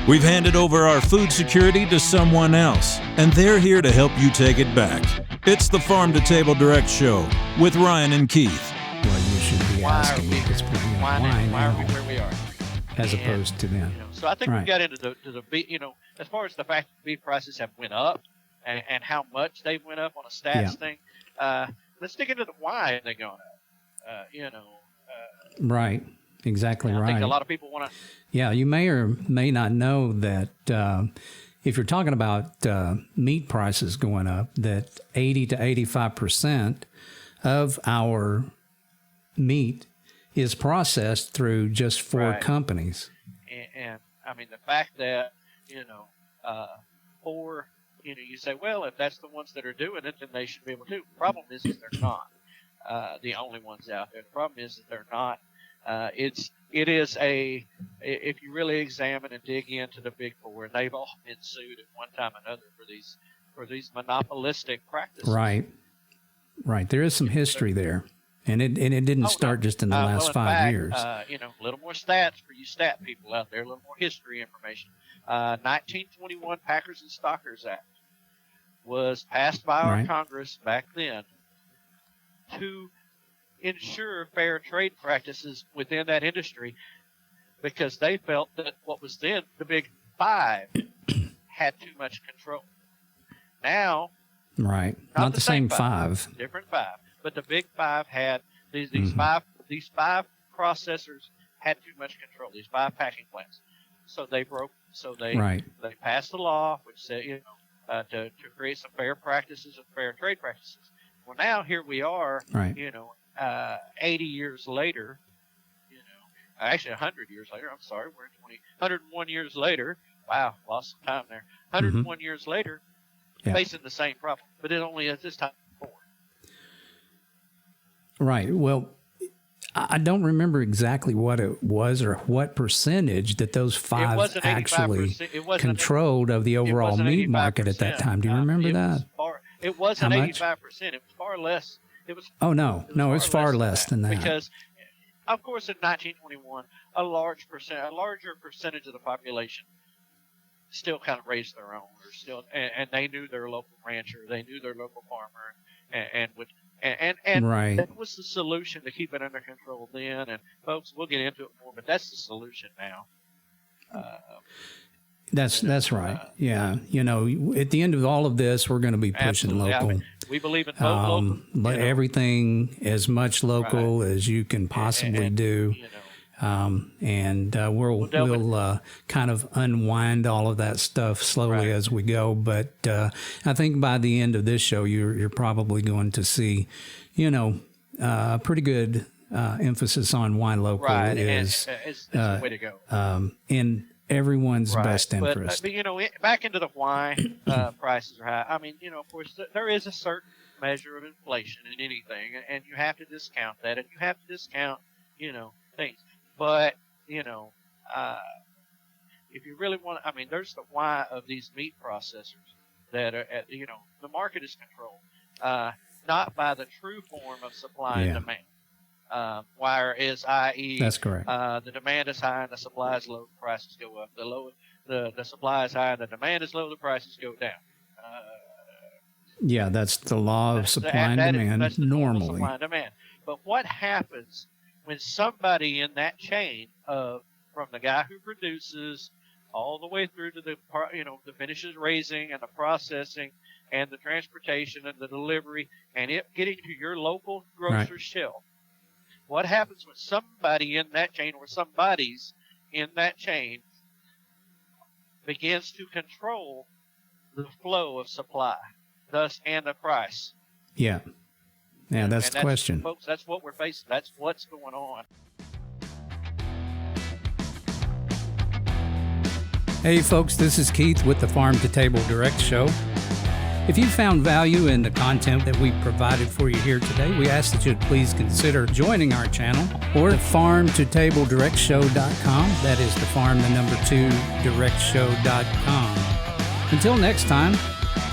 We've handed over our food security to someone else, and they're here to help you take it back. It's the Farm2Table Direct Show with Ryan and Keith. Well, you should be asking if it's putting in why are we where we are? As opposed to then. So I think we got into the beef, as far as the fact that beef prices have went up and how much they went up on a stats thing. Let's dig into the why they're going up. Right. Exactly right. I think a lot of people want to. Yeah, you may or may not know that if you're talking about meat prices going up, that 80 to 85% of our meat is processed through just 4 companies. And I mean, the fact that, 4, you say, well, if that's the ones that are doing it, then they should be able to. The problem is that they're not the only ones out there. The problem is that they're not. If you really examine and dig into the big 4, and they've all been sued at one time or another for these monopolistic practices. Right. There is some history there. And it didn't start just in the last 5 years. A little more stats for you stat people out there, a little more history information. 1921 Packers and Stockers Act was passed by our Congress back then to ensure fair trade practices within that industry, because they felt that what was then the Big 5 had too much control. Now, not the same 5, different 5. But the Big 5 had these five processors had too much control. These 5 packing plants, so they broke. So they passed a law which said to create some fair practices and fair trade practices. Well, now here we are. 80 years later. Actually 100 years later. I'm sorry, we're in 101 years later. Wow, lost some time there. 101 years later, facing the same problem, but it only at this time. Right. Well, I don't remember exactly what it was or what percentage that those 5 actually controlled of the overall meat market at that time. Do you remember that? It wasn't 85%. It was far less. It was far less than that. Because, of course, in 1921, a larger percentage of the population still kind of raised their own, and they knew their local rancher, they knew their local farmer, and that was the solution to keep it under control then. And folks, we'll get into it more, but that's the solution now. That's right. Yeah, at the end of all of this, we're going to be pushing local. We believe in local. Everything as much local as you can possibly do. And we'll kind of unwind all of that stuff slowly as we go. But I think by the end of this show, you're probably going to see, a pretty good emphasis on why local is the way to go. In everyone's best interest. But back into the why prices are high. I mean, of course, there is a certain measure of inflation in anything, and you have to discount that, and you have to discount, things. But, if you really want to, there's the why of these meat processors that are, the market is controlled, not by the true form of supply and demand. Whereas, i.e., that's correct. The demand is high and the supply is low, the prices go up. The supply is high and the demand is low, the prices go down. That's the law of supply and demand that's the normally. Supply and demand. But what happens when somebody in that chain from the guy who produces all the way through to the finishes raising and the processing and the transportation and the delivery and it getting to your local grocery shelf? What happens when somebody in that chain or somebody's in that chain begins to control the flow of supply, thus and the price? Yeah, that's the question. Folks, that's what we're facing. That's what's going on. Hey, folks, this is Keith with the Farm2Table Direct Show. If you found value in the content that we provided for you here today, we ask that you'd please consider joining our channel or at Farm2TableDirectShow.com. That is the farm, the number 2, directshow.com. Until next time,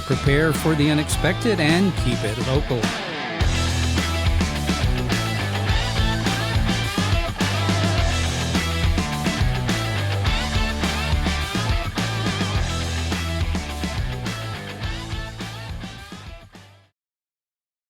prepare for the unexpected and keep it local.